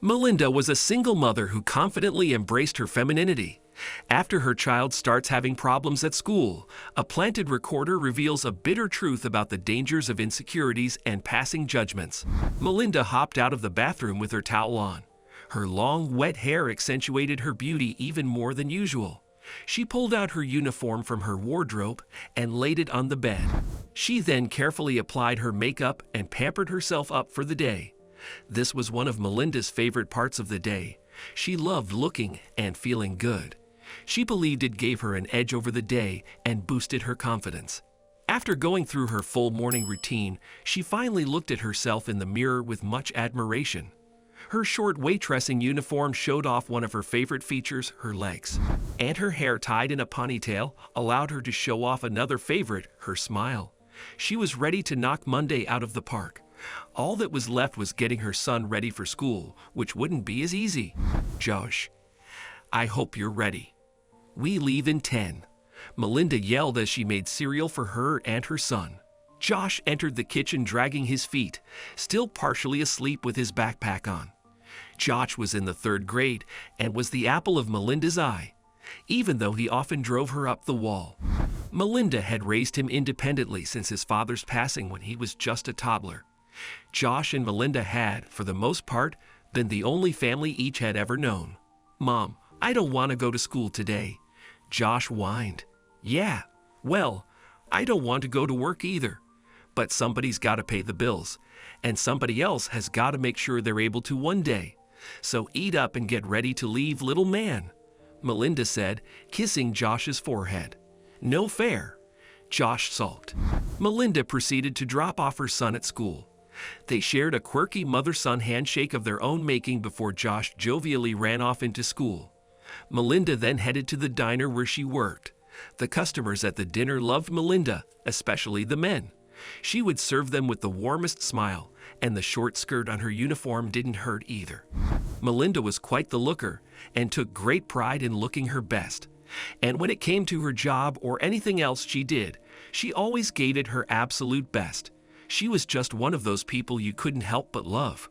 Melinda was a single mother who confidently embraced her femininity. After her child starts having problems at school, a planted recorder reveals a bitter truth about the dangers of insecurities and passing judgments. Melinda hopped out of the bathroom with her towel on. Her long, wet hair accentuated her beauty even more than usual. She pulled out her uniform from her wardrobe and laid it on the bed. She then carefully applied her makeup and pampered herself up for the day. This was one of Melinda's favorite parts of the day. She loved looking and feeling good. She believed it gave her an edge over the day and boosted her confidence. After going through her full morning routine, she finally looked at herself in the mirror with much admiration. Her short waitressing uniform showed off one of her favorite features, her legs. And her hair tied in a ponytail allowed her to show off another favorite, her smile. She was ready to knock Monday out of the park. All that was left was getting her son ready for school, which wouldn't be as easy. Josh, I hope you're ready. We leave in 10. Melinda yelled as she made cereal for her and her son. Josh entered the kitchen dragging his feet, still partially asleep with his backpack on. Josh was in the 3rd grade and was the apple of Melinda's eye, even though he often drove her up the wall. Melinda had raised him independently since his father's passing when he was just a toddler. Josh and Melinda had, for the most part, been the only family each had ever known. "Mom, I don't want to go to school today," Josh whined. "Yeah, well, I don't want to go to work either. But somebody's got to pay the bills, and somebody else has got to make sure they're able to one day. So eat up and get ready to leave, little man," Melinda said, kissing Josh's forehead. "No fair," Josh sulked. Melinda proceeded to drop off her son at school. They shared a quirky mother-son handshake of their own making before Josh jovially ran off into school. Melinda then headed to the diner where she worked. The customers at the dinner loved Melinda, especially the men. She would serve them with the warmest smile, and the short skirt on her uniform didn't hurt either. Melinda was quite the looker and took great pride in looking her best. And when it came to her job or anything else she did, she always gave it her absolute best. She was just one of those people you couldn't help but love.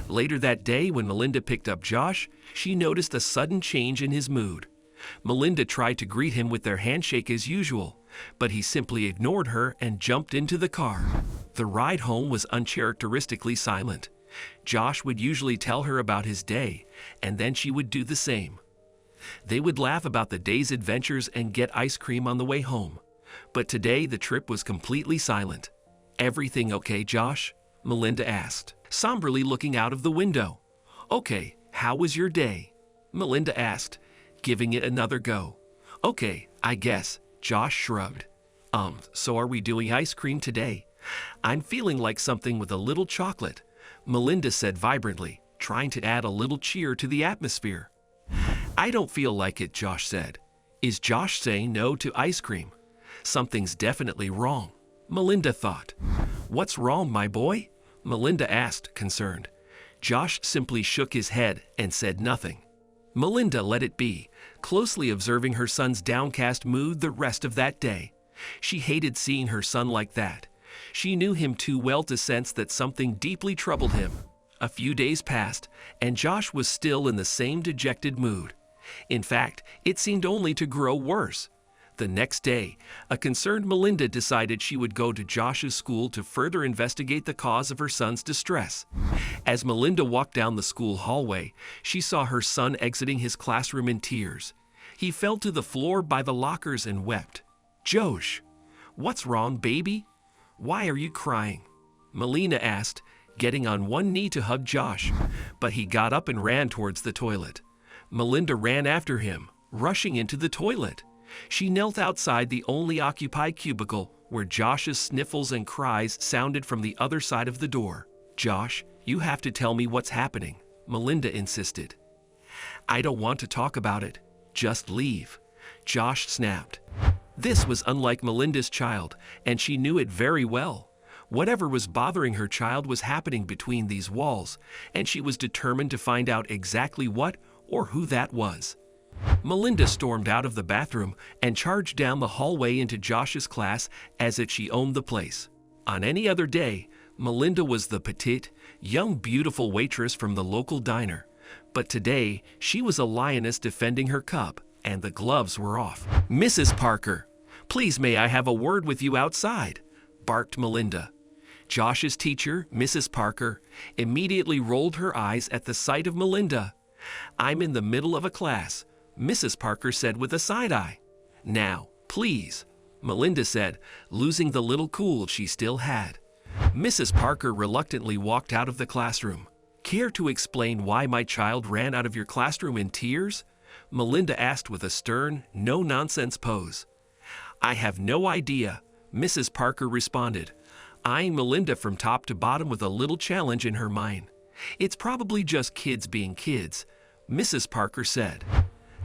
Later that day, when Melinda picked up Josh, she noticed a sudden change in his mood. Melinda tried to greet him with their handshake as usual, but he simply ignored her and jumped into the car. The ride home was uncharacteristically silent. Josh would usually tell her about his day, and then she would do the same. They would laugh about the day's adventures and get ice cream on the way home. But today the trip was completely silent. "Everything okay, Josh?" Melinda asked, somberly looking out of the window. "Okay, how was your day?" Melinda asked, giving it another go. "Okay, I guess," Josh shrugged. So are we doing ice cream today? I'm feeling like something with a little chocolate," Melinda said vibrantly, trying to add a little cheer to the atmosphere. "I don't feel like it," Josh said. Is Josh saying no to ice cream? Something's definitely wrong, Melinda thought. "What's wrong, my boy?" Melinda asked, concerned. Josh simply shook his head and said nothing. Melinda let it be, closely observing her son's downcast mood the rest of that day. She hated seeing her son like that. She knew him too well to sense that something deeply troubled him. A few days passed, and Josh was still in the same dejected mood. In fact, it seemed only to grow worse. The next day, a concerned Melinda decided she would go to Josh's school to further investigate the cause of her son's distress. As Melinda walked down the school hallway, she saw her son exiting his classroom in tears. He fell to the floor by the lockers and wept. "Josh, what's wrong, baby? Why are you crying?" Melinda asked, getting on one knee to hug Josh, but he got up and ran towards the toilet. Melinda ran after him, rushing into the toilet. She knelt outside the only occupied cubicle where Josh's sniffles and cries sounded from the other side of the door. "Josh, you have to tell me what's happening," Melinda insisted. "I don't want to talk about it. Just leave," Josh snapped. This was unlike Melinda's child, and she knew it very well. Whatever was bothering her child was happening between these walls, and she was determined to find out exactly what or who that was. Melinda stormed out of the bathroom and charged down the hallway into Josh's class as if she owned the place. On any other day, Melinda was the petite, young beautiful waitress from the local diner. But today, she was a lioness defending her cub, and the gloves were off. "Mrs. Parker, please may I have a word with you outside?" barked Melinda. Josh's teacher, Mrs. Parker, immediately rolled her eyes at the sight of Melinda. "I'm in the middle of a class," Mrs. Parker said with a side eye. "Now, please," Melinda said, losing the little cool she still had. Mrs. Parker reluctantly walked out of the classroom. "Care to explain why my child ran out of your classroom in tears?" Melinda asked with a stern, no-nonsense pose. "I have no idea," Mrs. Parker responded, eyeing Melinda from top to bottom with a little challenge in her mind. "It's probably just kids being kids," Mrs. Parker said.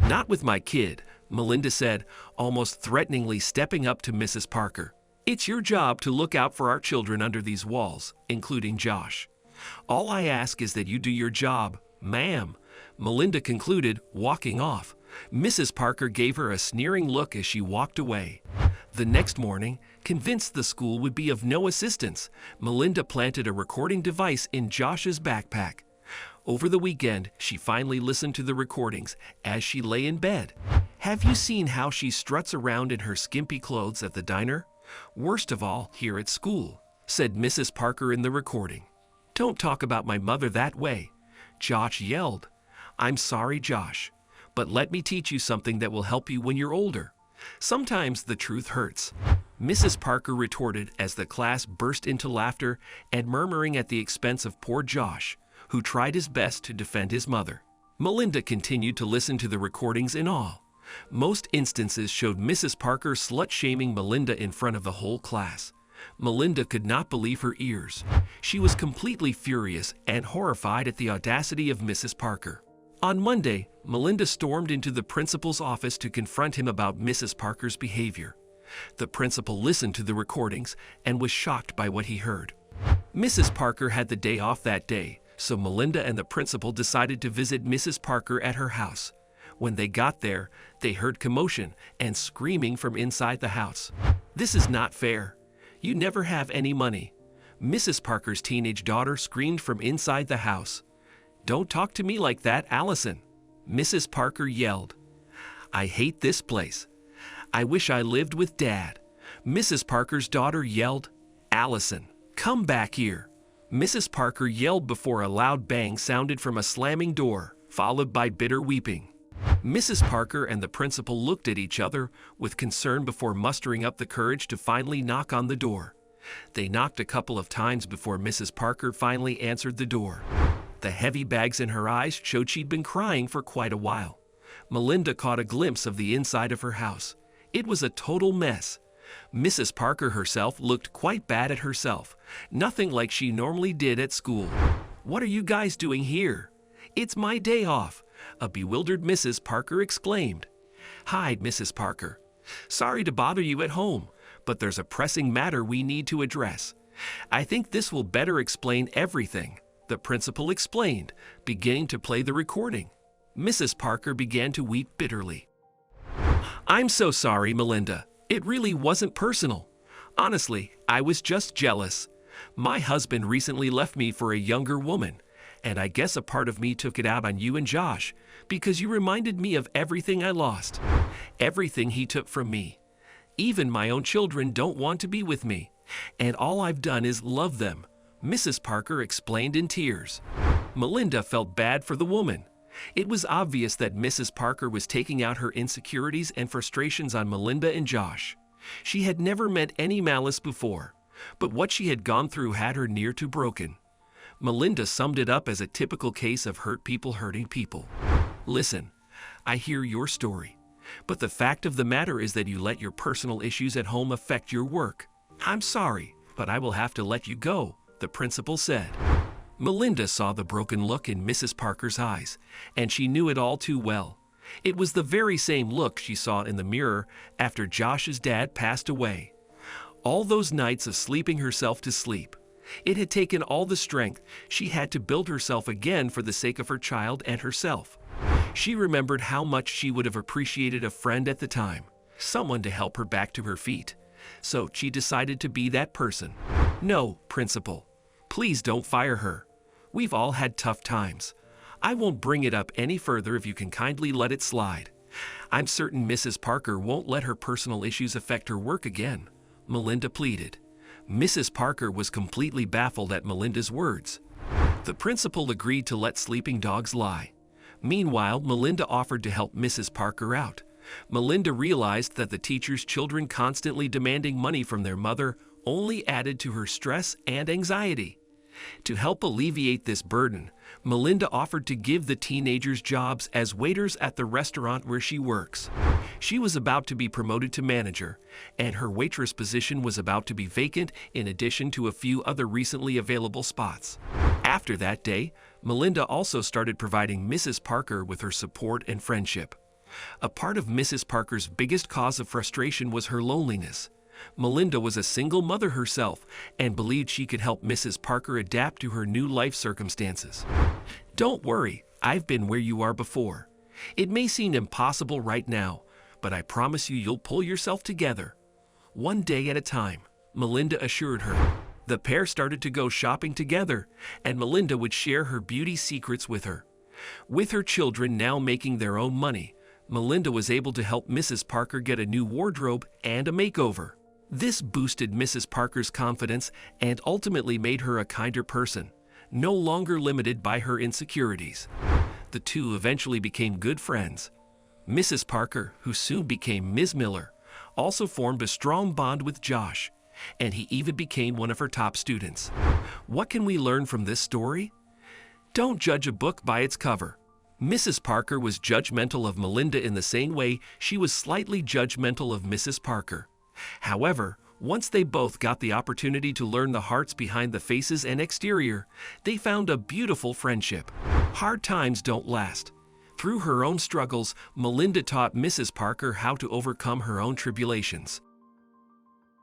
"Not with my kid," Melinda said, almost threateningly stepping up to Mrs. Parker. "It's your job to look out for our children under these walls, including Josh. All I ask is that you do your job, ma'am," Melinda concluded, walking off. Mrs. Parker gave her a sneering look as she walked away. The next morning, convinced the school would be of no assistance, Melinda planted a recording device in Josh's backpack. Over the weekend, she finally listened to the recordings as she lay in bed. "Have you seen how she struts around in her skimpy clothes at the diner? Worst of all, here at school," said Mrs. Parker in the recording. "Don't talk about my mother that way," Josh yelled. "I'm sorry, Josh, but let me teach you something that will help you when you're older. Sometimes the truth hurts," Mrs. Parker retorted as the class burst into laughter and murmuring at the expense of poor Josh, who tried his best to defend his mother. Melinda continued to listen to the recordings in awe. Most instances showed Mrs. Parker slut-shaming Melinda in front of the whole class. Melinda could not believe her ears. She was completely furious and horrified at the audacity of Mrs. Parker. On Monday, Melinda stormed into the principal's office to confront him about Mrs. Parker's behavior. The principal listened to the recordings and was shocked by what he heard. Mrs. Parker had the day off that day, so Melinda and the principal decided to visit Mrs. Parker at her house. When they got there, they heard commotion and screaming from inside the house. "This is not fair. You never have any money," Mrs. Parker's teenage daughter screamed from inside the house. "Don't talk to me like that, Allison," Mrs. Parker yelled. "I hate this place. I wish I lived with Dad," Mrs. Parker's daughter yelled. "Allison, come back here," Mrs. Parker yelled before a loud bang sounded from a slamming door, followed by bitter weeping. Mrs. Parker and the principal looked at each other with concern before mustering up the courage to finally knock on the door. They knocked a couple of times before Mrs. Parker finally answered the door. The heavy bags in her eyes showed she'd been crying for quite a while. Melinda caught a glimpse of the inside of her house. It was a total mess. Mrs. Parker herself looked quite bad at herself, nothing like she normally did at school. "What are you guys doing here? It's my day off," a bewildered Mrs. Parker exclaimed. "Hi, Mrs. Parker. Sorry to bother you at home, but there's a pressing matter we need to address. I think this will better explain everything," the principal explained, beginning to play the recording. Mrs. Parker began to weep bitterly. "I'm so sorry, Melinda. It really wasn't personal. Honestly, I was just jealous. My husband recently left me for a younger woman, and I guess a part of me took it out on you and Josh because you reminded me of everything I lost, everything he took from me. Even my own children don't want to be with me, and all I've done is love them," Mrs. Parker explained in tears. Melinda felt bad for the woman. It was obvious that Mrs. Parker was taking out her insecurities and frustrations on Melinda and Josh. She had never meant any malice before, but what she had gone through had her near to broken. Melinda summed it up as a typical case of hurt people hurting people. "Listen, I hear your story, but the fact of the matter is that you let your personal issues at home affect your work. I'm sorry, but I will have to let you go," the principal said. Melinda saw the broken look in Mrs. Parker's eyes, and she knew it all too well. It was the very same look she saw in the mirror after Josh's dad passed away. All those nights of sleeping herself to sleep. It had taken all the strength she had to build herself again for the sake of her child and herself. She remembered how much she would have appreciated a friend at the time, someone to help her back to her feet. So she decided to be that person. "No, principal, please don't fire her," We've all had tough times. I won't bring it up any further if you can kindly let it slide. I'm certain Mrs. Parker won't let her personal issues affect her work again," Melinda pleaded. Mrs. Parker was completely baffled at Melinda's words. The principal agreed to let sleeping dogs lie. Meanwhile, Melinda offered to help Mrs. Parker out. Melinda realized that the teacher's children constantly demanding money from their mother only added to her stress and anxiety. To help alleviate this burden, Melinda offered to give the teenagers jobs as waiters at the restaurant where she works. She was about to be promoted to manager, and her waitress position was about to be vacant in addition to a few other recently available spots. After that day, Melinda also started providing Mrs. Parker with her support and friendship. A part of Mrs. Parker's biggest cause of frustration was her loneliness. Melinda was a single mother herself and believed she could help Mrs. Parker adapt to her new life circumstances. "Don't worry, I've been where you are before. It may seem impossible right now, but I promise you'll pull yourself together. One day at a time," Melinda assured her. The pair started to go shopping together, and Melinda would share her beauty secrets with her. With her children now making their own money, Melinda was able to help Mrs. Parker get a new wardrobe and a makeover. This boosted Mrs. Parker's confidence and ultimately made her a kinder person, no longer limited by her insecurities. The two eventually became good friends. Mrs. Parker, who soon became Ms. Miller, also formed a strong bond with Josh, and he even became one of her top students. What can we learn from this story? Don't judge a book by its cover. Mrs. Parker was judgmental of Melinda in the same way she was slightly judgmental of Mrs. Parker. However, once they both got the opportunity to learn the hearts behind the faces and exterior, they found a beautiful friendship. Hard times don't last. Through her own struggles, Melinda taught Mrs. Parker how to overcome her own tribulations.